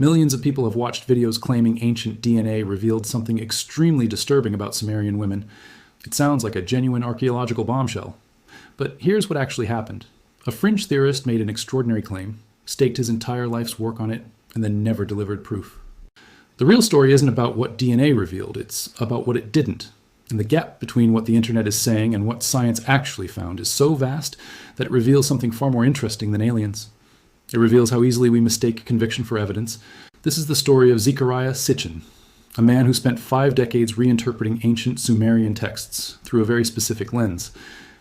Millions of people have watched videos claiming ancient DNA revealed something extremely disturbing about Sumerian women. It sounds like a genuine archaeological bombshell. But here's what actually happened. A fringe theorist made an extraordinary claim, staked his entire life's work on it, and then never delivered proof. The real story isn't about what DNA revealed, it's about what it didn't. And the gap between what the internet is saying and what science actually found is so vast that it reveals something far more interesting than aliens. It reveals how easily we mistake conviction for evidence. This is the story of Zecharia Sitchin, a man who spent 5 decades reinterpreting ancient Sumerian texts through a very specific lens.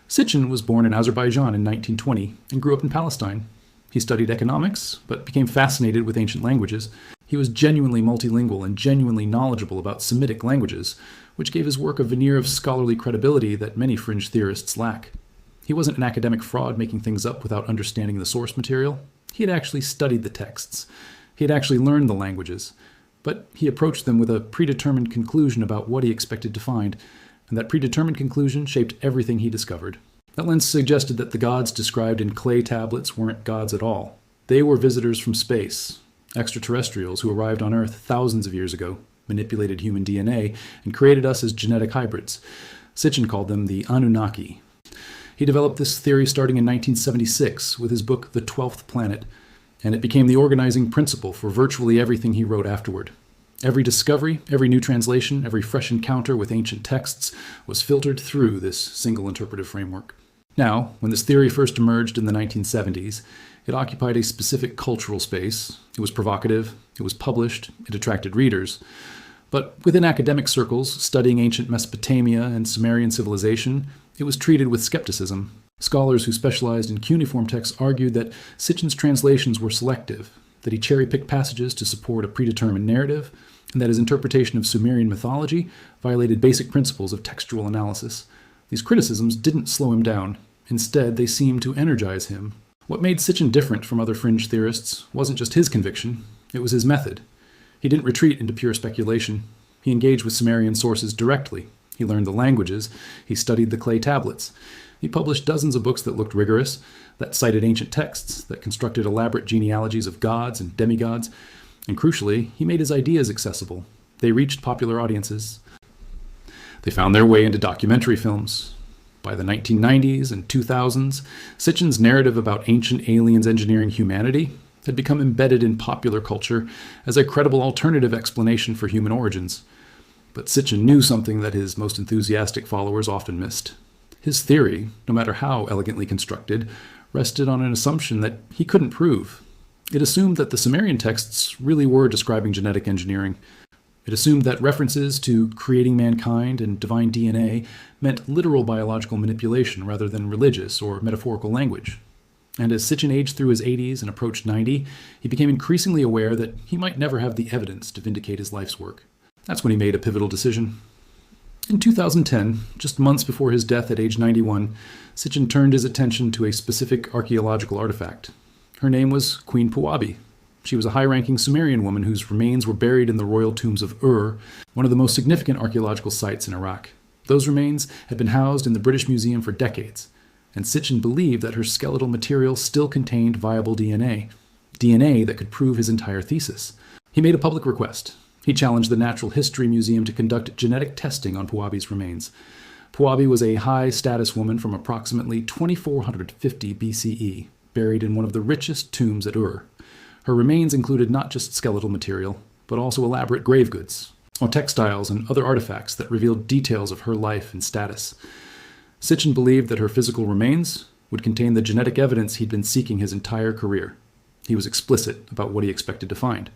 Sitchin was born in Azerbaijan in 1920 and grew up in Palestine. He studied economics, but became fascinated with ancient languages. He was genuinely multilingual and genuinely knowledgeable about Semitic languages, which gave his work a veneer of scholarly credibility that many fringe theorists lack. He wasn't an academic fraud making things up without understanding the source material. He had actually studied the texts. He had actually learned the languages. But he approached them with a predetermined conclusion about what he expected to find, and that predetermined conclusion shaped everything he discovered. That lens suggested that the gods described in clay tablets weren't gods at all. They were visitors from space, extraterrestrials who arrived on Earth thousands of years ago, manipulated human DNA, and created us as genetic hybrids. Sitchin called them the Anunnaki. He developed this theory starting in 1976 with his book The 12th Planet, and it became the organizing principle for virtually everything he wrote afterward. Every discovery, every new translation, every fresh encounter with ancient texts was filtered through this single interpretive framework. Now, when this theory first emerged in the 1970s, it occupied a specific cultural space. It was provocative, it was published, it attracted readers. But within academic circles studying ancient Mesopotamia and Sumerian civilization, it was treated with skepticism. Scholars who specialized in cuneiform texts argued that Sitchin's translations were selective, that he cherry-picked passages to support a predetermined narrative, and that his interpretation of Sumerian mythology violated basic principles of textual analysis. These criticisms didn't slow him down. Instead, they seemed to energize him. What made Sitchin different from other fringe theorists wasn't just his conviction, it was his method. He didn't retreat into pure speculation. He engaged with Sumerian sources directly. He learned the languages. He studied the clay tablets. He published dozens of books that looked rigorous, that cited ancient texts, that constructed elaborate genealogies of gods and demigods. And crucially, he made his ideas accessible. They reached popular audiences. They found their way into documentary films. By the 1990s and 2000s, Sitchin's narrative about ancient aliens engineering humanity had become embedded in popular culture as a credible alternative explanation for human origins. But Sitchin knew something that his most enthusiastic followers often missed. His theory, no matter how elegantly constructed, rested on an assumption that he couldn't prove. It assumed that the Sumerian texts really were describing genetic engineering. It assumed that references to creating mankind and divine DNA meant literal biological manipulation rather than religious or metaphorical language. And as Sitchin aged through his 80s and approached 90, he became increasingly aware that he might never have the evidence to vindicate his life's work. That's when he made a pivotal decision. In 2010, just months before his death at age 91, Sitchin turned his attention to a specific archaeological artifact. Her name was Queen Puabi. She was a high-ranking Sumerian woman whose remains were buried in the royal tombs of Ur, one of the most significant archaeological sites in Iraq. Those remains had been housed in the British Museum for decades, and Sitchin believed that her skeletal material still contained viable DNA that could prove his entire thesis. He made a public request. He challenged the Natural History Museum to conduct genetic testing on Puabi's remains. Puabi was a high-status woman from approximately 2450 BCE, buried in one of the richest tombs at Ur. Her remains included not just skeletal material, but also elaborate grave goods, or textiles and other artifacts that revealed details of her life and status. Sitchin believed that her physical remains would contain the genetic evidence he'd been seeking his entire career. He was explicit about what he expected to find.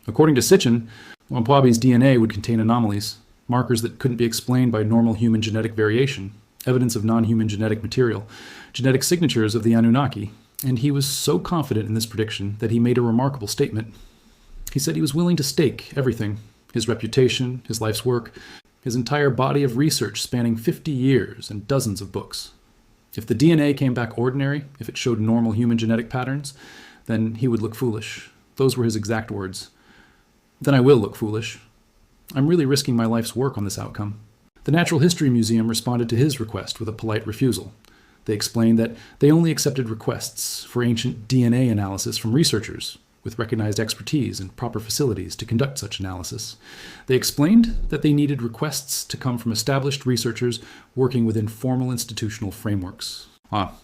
According to Sitchin, Puabi's DNA would contain anomalies, markers that couldn't be explained by normal human genetic variation, evidence of non-human genetic material, genetic signatures of the Anunnaki, and he was so confident in this prediction that he made a remarkable statement. He said he was willing to stake everything, his reputation, his life's work, his entire body of research spanning 50 years and dozens of books. If the DNA came back ordinary, if it showed normal human genetic patterns, then he would look foolish. Those were his exact words. Then I will look foolish. I'm really risking my life's work on this outcome. The Natural History Museum responded to his request with a polite refusal. They explained that they only accepted requests for ancient DNA analysis from researchers, with recognized expertise and proper facilities to conduct such analysis. They explained that they needed requests to come from established researchers working within formal institutional frameworks.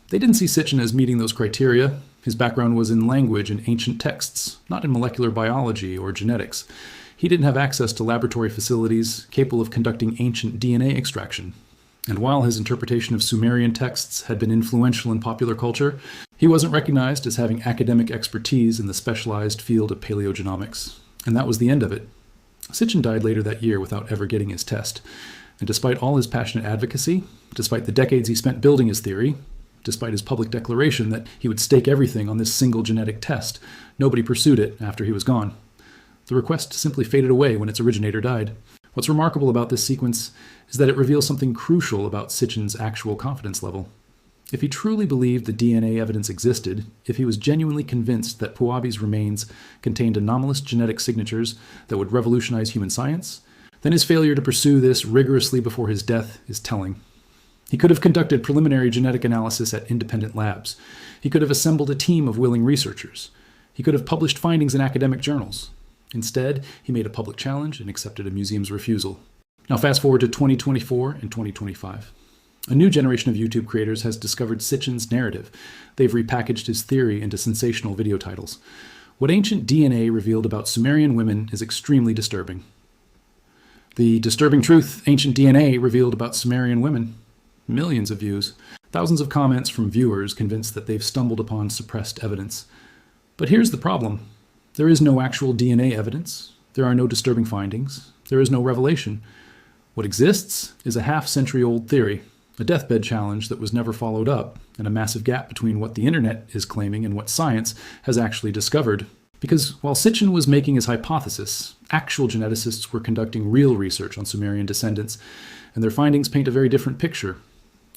They didn't see Sitchin as meeting those criteria. His background was in language and ancient texts, not in molecular biology or genetics. He didn't have access to laboratory facilities capable of conducting ancient DNA extraction. And while his interpretation of Sumerian texts had been influential in popular culture, he wasn't recognized as having academic expertise in the specialized field of paleogenomics. And that was the end of it. Sitchin died later that year without ever getting his test. And despite all his passionate advocacy, despite the decades he spent building his theory, despite his public declaration that he would stake everything on this single genetic test, nobody pursued it after he was gone. The request simply faded away when its originator died. What's remarkable about this sequence is that it reveals something crucial about Sitchin's actual confidence level. If he truly believed the DNA evidence existed, if he was genuinely convinced that Puabi's remains contained anomalous genetic signatures that would revolutionize human science, then his failure to pursue this rigorously before his death is telling. He could have conducted preliminary genetic analysis at independent labs. He could have assembled a team of willing researchers. He could have published findings in academic journals. Instead, he made a public challenge and accepted a museum's refusal. Now fast forward to 2024 and 2025. A new generation of YouTube creators has discovered Sitchin's narrative. They've repackaged his theory into sensational video titles. What ancient DNA revealed about Sumerian women is extremely disturbing. The disturbing truth ancient DNA revealed about Sumerian women. Millions of views. Thousands of comments from viewers convinced that they've stumbled upon suppressed evidence. But here's the problem. There is no actual DNA evidence. There are no disturbing findings. There is no revelation. What exists is a half-century-old theory, a deathbed challenge that was never followed up, and a massive gap between what the internet is claiming and what science has actually discovered. Because while Sitchin was making his hypothesis, actual geneticists were conducting real research on Sumerian descendants, and their findings paint a very different picture.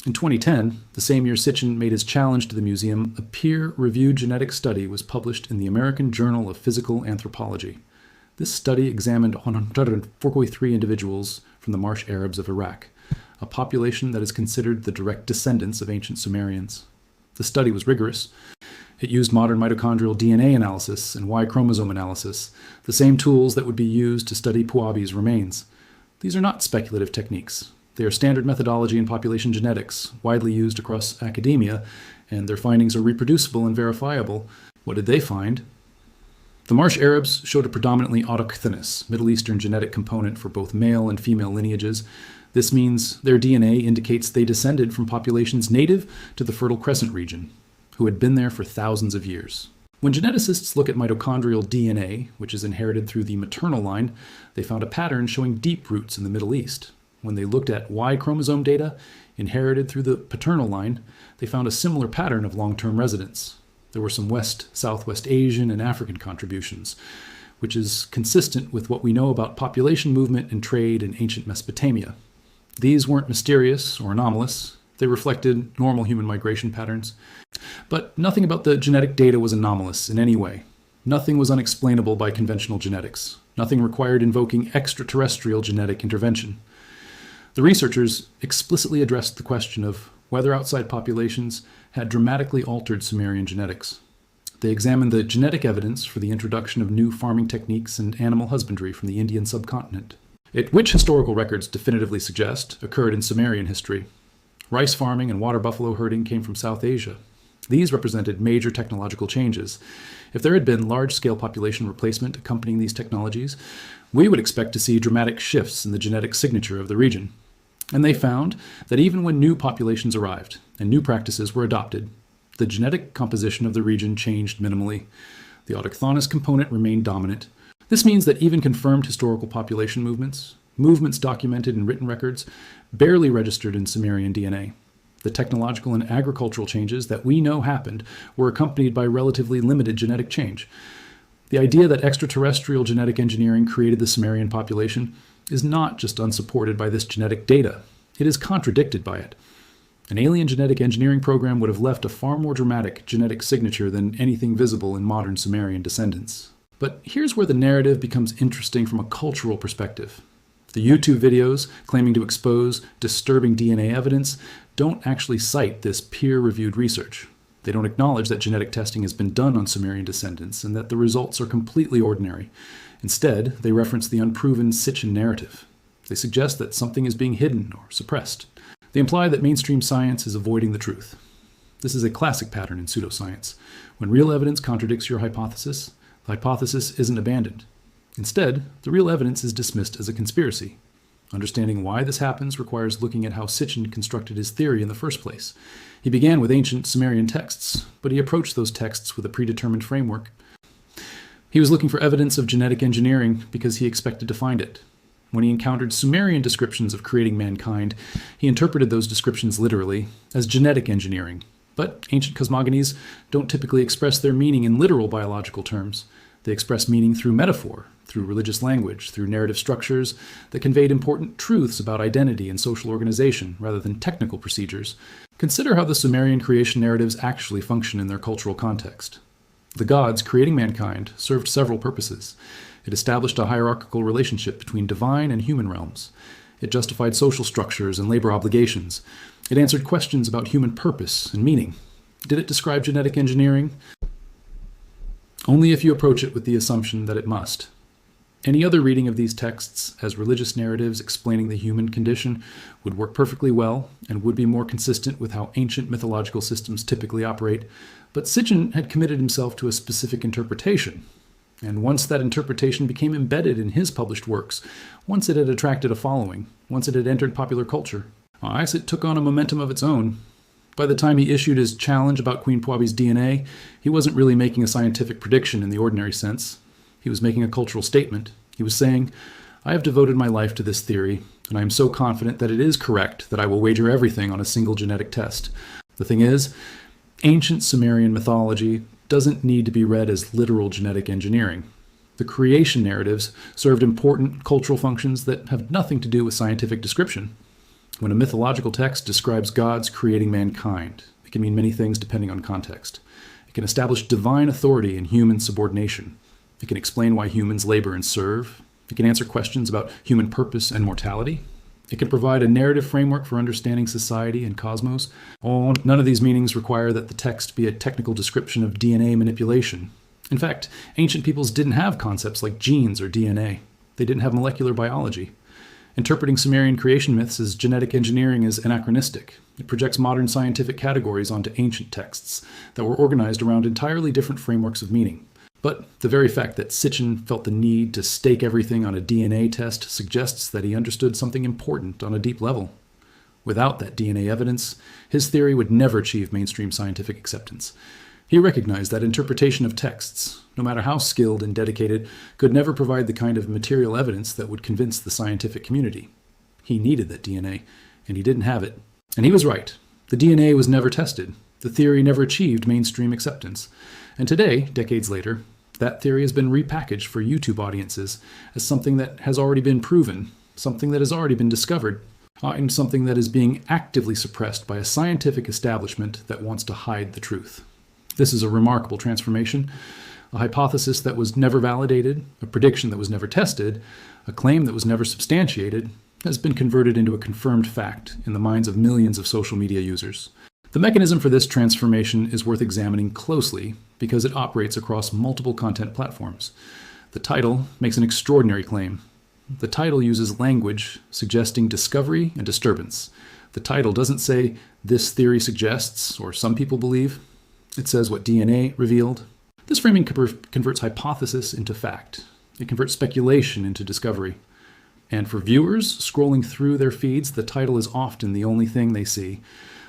In 2010, the same year Sitchin made his challenge to the museum, a peer-reviewed genetic study was published in the American Journal of Physical Anthropology. This study examined 143 individuals from the Marsh Arabs of Iraq, a population that is considered the direct descendants of ancient Sumerians. The study was rigorous. It used modern mitochondrial DNA analysis and Y chromosome analysis, the same tools that would be used to study Puabi's remains. These are not speculative techniques. They are standard methodology in population genetics, widely used across academia, and their findings are reproducible and verifiable. What did they find? The Marsh Arabs showed a predominantly autochthonous Middle Eastern genetic component for both male and female lineages. This means their DNA indicates they descended from populations native to the Fertile Crescent region, who had been there for thousands of years. When geneticists look at mitochondrial DNA, which is inherited through the maternal line, they found a pattern showing deep roots in the Middle East. When they looked at Y chromosome data, inherited through the paternal line, they found a similar pattern of long-term residence. There were some West, Southwest Asian, and African contributions, which is consistent with what we know about population movement and trade in ancient Mesopotamia. These weren't mysterious or anomalous. They reflected normal human migration patterns. But nothing about the genetic data was anomalous in any way. Nothing was unexplainable by conventional genetics. Nothing required invoking extraterrestrial genetic intervention. The researchers explicitly addressed the question of whether outside populations had dramatically altered Sumerian genetics. They examined the genetic evidence for the introduction of new farming techniques and animal husbandry from the Indian subcontinent, which historical records definitively suggest occurred in Sumerian history. Rice farming and water buffalo herding came from South Asia. These represented major technological changes. If there had been large-scale population replacement accompanying these technologies, we would expect to see dramatic shifts in the genetic signature of the region. And they found that even when new populations arrived and new practices were adopted, the genetic composition of the region changed minimally. The autochthonous component remained dominant. This means that even confirmed historical population movements documented in written records, barely registered in Sumerian DNA. The technological and agricultural changes that we know happened were accompanied by relatively limited genetic change. The idea that extraterrestrial genetic engineering created the Sumerian population is not just unsupported by this genetic data. It is contradicted by it. An alien genetic engineering program would have left a far more dramatic genetic signature than anything visible in modern Sumerian descendants. But here's where the narrative becomes interesting from a cultural perspective. The YouTube videos claiming to expose disturbing DNA evidence don't actually cite this peer-reviewed research. They don't acknowledge that genetic testing has been done on Sumerian descendants and that the results are completely ordinary. Instead, they reference the unproven Sitchin narrative. They suggest that something is being hidden or suppressed. They imply that mainstream science is avoiding the truth. This is a classic pattern in pseudoscience. When real evidence contradicts your hypothesis, the hypothesis isn't abandoned. Instead, the real evidence is dismissed as a conspiracy. Understanding why this happens requires looking at how Sitchin constructed his theory in the first place. He began with ancient Sumerian texts, but he approached those texts with a predetermined framework. He was looking for evidence of genetic engineering because he expected to find it. When he encountered Sumerian descriptions of creating mankind, he interpreted those descriptions literally as genetic engineering. But ancient cosmogonies don't typically express their meaning in literal biological terms. They express meaning through metaphor, through religious language, through narrative structures that conveyed important truths about identity and social organization rather than technical procedures. Consider how the Sumerian creation narratives actually function in their cultural context. The gods creating mankind served several purposes. It established a hierarchical relationship between divine and human realms. It justified social structures and labor obligations. It answered questions about human purpose and meaning. Did it describe genetic engineering? Only if you approach it with the assumption that it must. Any other reading of these texts as religious narratives explaining the human condition would work perfectly well and would be more consistent with how ancient mythological systems typically operate, but Sitchin had committed himself to a specific interpretation. And once that interpretation became embedded in his published works, once it had attracted a following, once it had entered popular culture, it took on a momentum of its own. By the time he issued his challenge about Queen Puabi's DNA, he wasn't really making a scientific prediction in the ordinary sense. He was making a cultural statement. He was saying, I have devoted my life to this theory, and I am so confident that it is correct that I will wager everything on a single genetic test. The thing is, ancient Sumerian mythology doesn't need to be read as literal genetic engineering. The creation narratives served important cultural functions that have nothing to do with scientific description. When a mythological text describes gods creating mankind, it can mean many things depending on context. It can establish divine authority and human subordination. It can explain why humans labor and serve. It can answer questions about human purpose and mortality. It can provide a narrative framework for understanding society and cosmos. None of these meanings require that the text be a technical description of DNA manipulation. In fact, ancient peoples didn't have concepts like genes or DNA. They didn't have molecular biology. Interpreting Sumerian creation myths as genetic engineering is anachronistic. It projects modern scientific categories onto ancient texts that were organized around entirely different frameworks of meaning. But the very fact that Sitchin felt the need to stake everything on a DNA test suggests that he understood something important on a deep level. Without that DNA evidence, his theory would never achieve mainstream scientific acceptance. He recognized that interpretation of texts, no matter how skilled and dedicated, could never provide the kind of material evidence that would convince the scientific community. He needed that DNA, and he didn't have it. And he was right. The DNA was never tested. The theory never achieved mainstream acceptance. And today, decades later, that theory has been repackaged for YouTube audiences as something that has already been proven, something that has already been discovered, and something that is being actively suppressed by a scientific establishment that wants to hide the truth. This is a remarkable transformation. A hypothesis that was never validated, a prediction that was never tested, a claim that was never substantiated, has been converted into a confirmed fact in the minds of millions of social media users. The mechanism for this transformation is worth examining closely because it operates across multiple content platforms. The title makes an extraordinary claim. The title uses language suggesting discovery and disturbance. The title doesn't say, "This theory suggests," or "Some people believe." It says what DNA revealed. This framing converts hypothesis into fact. It converts speculation into discovery. And for viewers scrolling through their feeds, the title is often the only thing they see.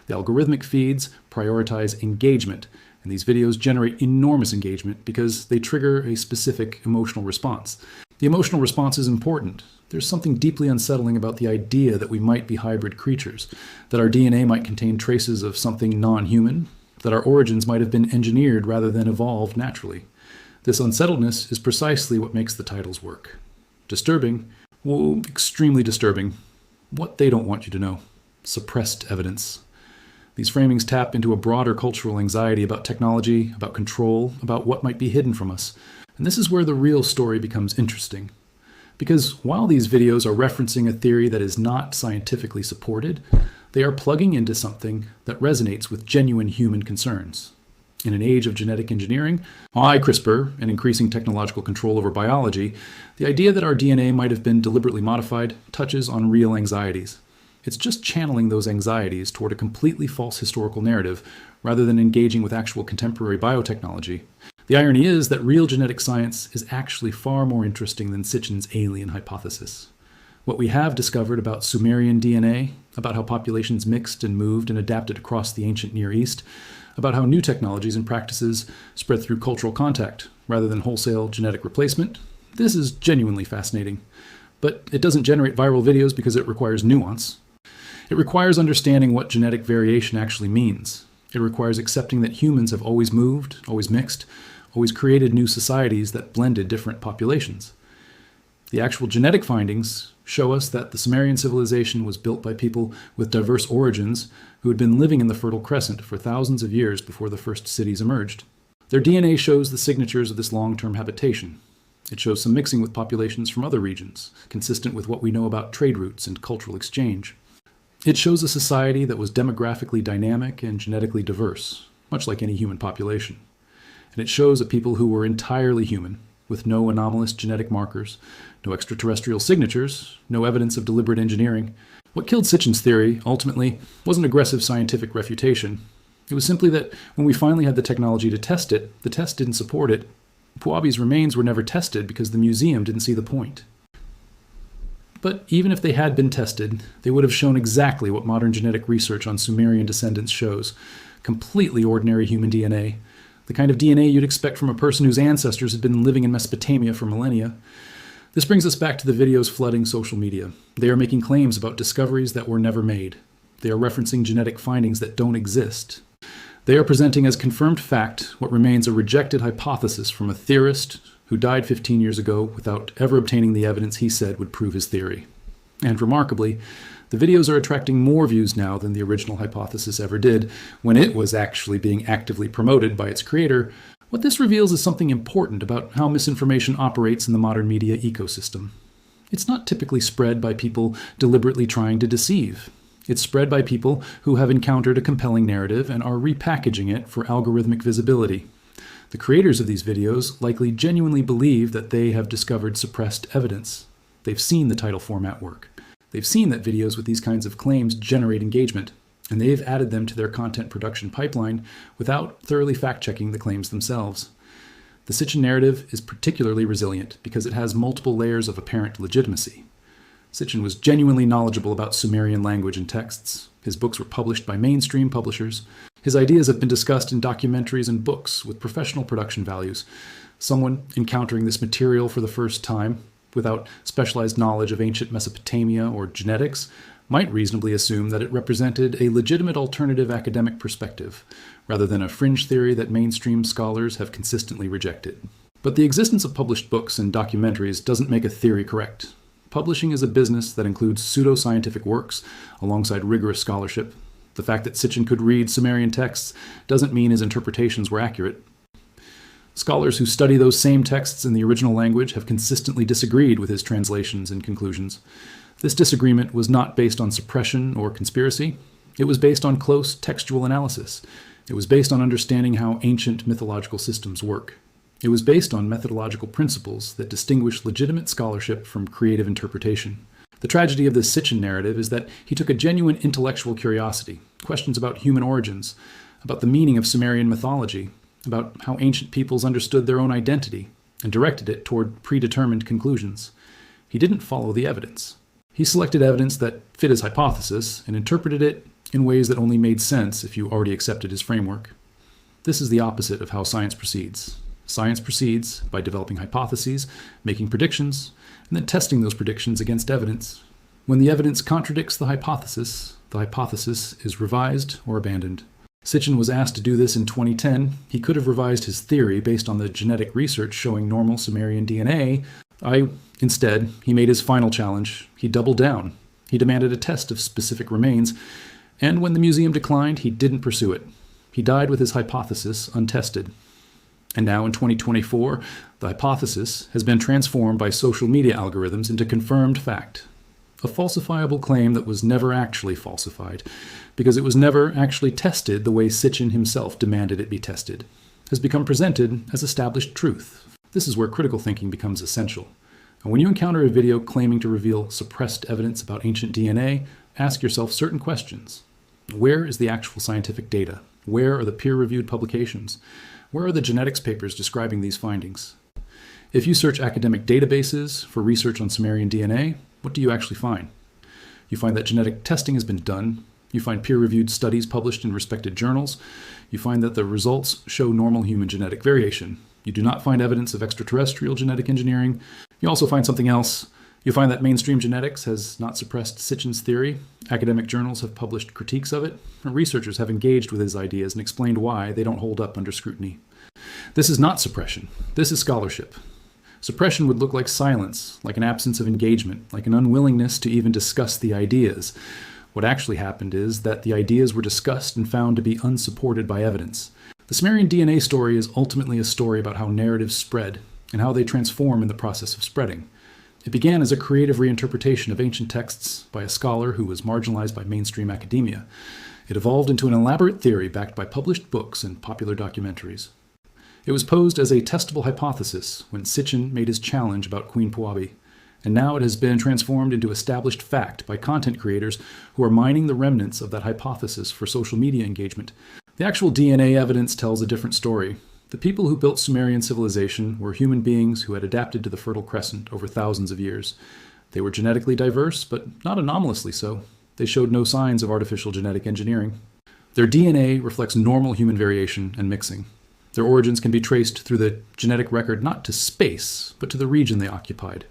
The algorithmic feeds prioritize engagement, and these videos generate enormous engagement because they trigger a specific emotional response. The emotional response is important. There's something deeply unsettling about the idea that we might be hybrid creatures, that our DNA might contain traces of something non-human, that our origins might have been engineered rather than evolved naturally. This unsettledness is precisely what makes the titles work. Disturbing, well, extremely disturbing. What they don't want you to know. Suppressed evidence. These framings tap into a broader cultural anxiety about technology, about control, about what might be hidden from us. And this is where the real story becomes interesting. Because while these videos are referencing a theory that is not scientifically supported, they are plugging into something that resonates with genuine human concerns. In an age of genetic engineering, CRISPR, and increasing technological control over biology, the idea that our DNA might have been deliberately modified touches on real anxieties. It's just channeling those anxieties toward a completely false historical narrative rather than engaging with actual contemporary biotechnology. The irony is that real genetic science is actually far more interesting than Sitchin's alien hypothesis. What we have discovered about Sumerian DNA, about how populations mixed and moved and adapted across the ancient Near East, about how new technologies and practices spread through cultural contact rather than wholesale genetic replacement, this is genuinely fascinating. But it doesn't generate viral videos because it requires nuance. It requires understanding what genetic variation actually means. It requires accepting that humans have always moved, always mixed, always created new societies that blended different populations. The actual genetic findings show us that the Sumerian civilization was built by people with diverse origins who had been living in the Fertile Crescent for thousands of years before the first cities emerged. Their DNA shows the signatures of this long-term habitation. It shows some mixing with populations from other regions, consistent with what we know about trade routes and cultural exchange. It shows a society that was demographically dynamic and genetically diverse, much like any human population. And it shows a people who were entirely human, with no anomalous genetic markers, no extraterrestrial signatures, no evidence of deliberate engineering. What killed Sitchin's theory, ultimately, wasn't aggressive scientific refutation. It was simply that when we finally had the technology to test it, the test didn't support it. Puabi's remains were never tested because the museum didn't see the point. But even if they had been tested, they would have shown exactly what modern genetic research on Sumerian descendants shows: completely ordinary human DNA, the kind of DNA you'd expect from a person whose ancestors had been living in Mesopotamia for millennia. This brings us back to the videos flooding social media. They are making claims about discoveries that were never made. They are referencing genetic findings that don't exist. They are presenting as confirmed fact what remains a rejected hypothesis from a theorist who died 15 years ago without ever obtaining the evidence he said would prove his theory. And remarkably, the videos are attracting more views now than the original hypothesis ever did, when it was actually being actively promoted by its creator. What this reveals is something important about how misinformation operates in the modern media ecosystem. It's not typically spread by people deliberately trying to deceive. It's spread by people who have encountered a compelling narrative and are repackaging it for algorithmic visibility. The creators of these videos likely genuinely believe that they have discovered suppressed evidence. They've seen the title format work. They've seen that videos with these kinds of claims generate engagement, and they've added them to their content production pipeline without thoroughly fact-checking the claims themselves. The Sitchin narrative is particularly resilient because it has multiple layers of apparent legitimacy. Sitchin was genuinely knowledgeable about Sumerian language and texts. His books were published by mainstream publishers. His ideas have been discussed in documentaries and books with professional production values. Someone encountering this material for the first time, without specialized knowledge of ancient Mesopotamia or genetics, might reasonably assume that it represented a legitimate alternative academic perspective, rather than a fringe theory that mainstream scholars have consistently rejected. But the existence of published books and documentaries doesn't make a theory correct. Publishing is a business that includes pseudo-scientific works alongside rigorous scholarship. The fact that Sitchin could read Sumerian texts doesn't mean his interpretations were accurate. Scholars who study those same texts in the original language have consistently disagreed with his translations and conclusions. This disagreement was not based on suppression or conspiracy. It was based on close textual analysis. It was based on understanding how ancient mythological systems work. It was based on methodological principles that distinguish legitimate scholarship from creative interpretation. The tragedy of this Sitchin narrative is that he took a genuine intellectual curiosity, questions about human origins, about the meaning of Sumerian mythology, about how ancient peoples understood their own identity, and directed it toward predetermined conclusions. He didn't follow the evidence. He selected evidence that fit his hypothesis and interpreted it in ways that only made sense if you already accepted his framework. This is the opposite of how science proceeds. Science proceeds by developing hypotheses, making predictions, and then testing those predictions against evidence. When the evidence contradicts the hypothesis is revised or abandoned. Sitchin was asked to do this in 2010. He could have revised his theory based on the genetic research showing normal Sumerian DNA. Instead, he made his final challenge. He doubled down. He demanded a test of specific remains, and when the museum declined, he didn't pursue it. He died with his hypothesis untested. And now in 2024, the hypothesis has been transformed by social media algorithms into confirmed fact. a falsifiable claim that was never actually falsified, because it was never actually tested the way Sitchin himself demanded it be tested, has become presented as established truth. This is where critical thinking becomes essential. And when you encounter a video claiming to reveal suppressed evidence about ancient DNA, ask yourself certain questions. Where is the actual scientific data? Where are the peer-reviewed publications? Where are the genetics papers describing these findings? If you search academic databases for research on Sumerian DNA, what do you actually find? You find that genetic testing has been done. You find peer-reviewed studies published in respected journals. You find that the results show normal human genetic variation. You do not find evidence of extraterrestrial genetic engineering. You also find something else. You find that mainstream genetics has not suppressed Sitchin's theory. Academic journals have published critiques of it, and researchers have engaged with his ideas and explained why they don't hold up under scrutiny. This is not suppression. This is scholarship. Suppression would look like silence, like an absence of engagement, like an unwillingness to even discuss the ideas. What actually happened is that the ideas were discussed and found to be unsupported by evidence. The Sumerian DNA story is ultimately a story about how narratives spread and how they transform in the process of spreading. It began as a creative reinterpretation of ancient texts by a scholar who was marginalized by mainstream academia. It evolved into an elaborate theory backed by published books and popular documentaries. It was posed as a testable hypothesis when Sitchin made his challenge about Queen Puabi, and now it has been transformed into established fact by content creators who are mining the remnants of that hypothesis for social media engagement. The actual DNA evidence tells a different story. The people who built Sumerian civilization were human beings who had adapted to the Fertile Crescent over thousands of years. They were genetically diverse, but not anomalously so. They showed no signs of artificial genetic engineering. Their DNA reflects normal human variation and mixing. Their origins can be traced through the genetic record not to space, but to the region they occupied.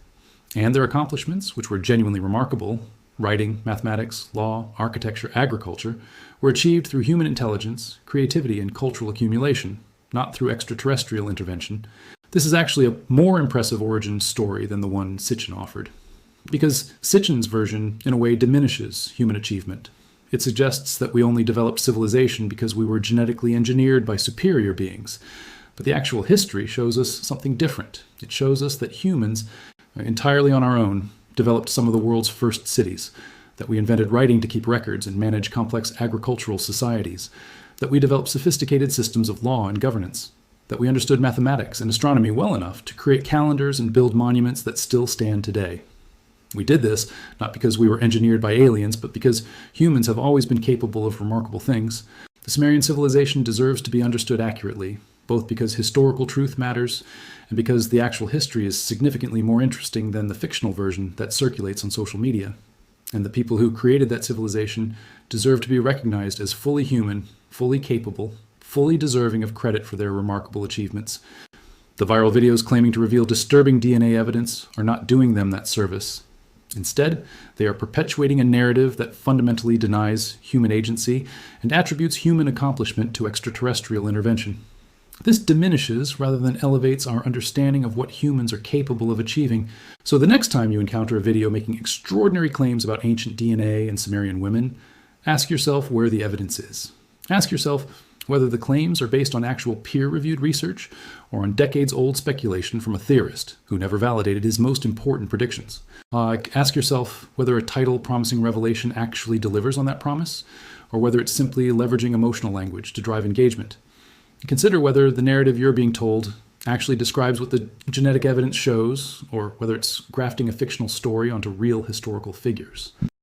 And their accomplishments, which were genuinely remarkable, writing, mathematics, law, architecture, agriculture, were achieved through human intelligence, creativity, and cultural accumulation, not through extraterrestrial intervention. This is actually a more impressive origin story than the one Sitchin offered, because Sitchin's version, in a way, diminishes human achievement. It suggests that we only developed civilization because we were genetically engineered by superior beings. But the actual history shows us something different. It shows us that humans, entirely on our own, developed some of the world's first cities, that we invented writing to keep records and manage complex agricultural societies, that we developed sophisticated systems of law and governance, that we understood mathematics and astronomy well enough to create calendars and build monuments that still stand today. We did this not because we were engineered by aliens, but because humans have always been capable of remarkable things. The Sumerian civilization deserves to be understood accurately, both because historical truth matters and because the actual history is significantly more interesting than the fictional version that circulates on social media. And the people who created that civilization deserve to be recognized as fully human, fully capable, fully deserving of credit for their remarkable achievements. The viral videos claiming to reveal disturbing DNA evidence are not doing them that service. Instead, they are perpetuating a narrative that fundamentally denies human agency and attributes human accomplishment to extraterrestrial intervention. This diminishes rather than elevates our understanding of what humans are capable of achieving. So the next time you encounter a video making extraordinary claims about ancient DNA and Sumerian women, ask yourself where the evidence is. Ask yourself whether the claims are based on actual peer-reviewed research or on decades-old speculation from a theorist who never validated his most important predictions. Ask yourself whether a title promising revelation actually delivers on that promise, or whether it's simply leveraging emotional language to drive engagement. Consider whether the narrative you're being told actually describes what the genetic evidence shows, or whether it's grafting a fictional story onto real historical figures.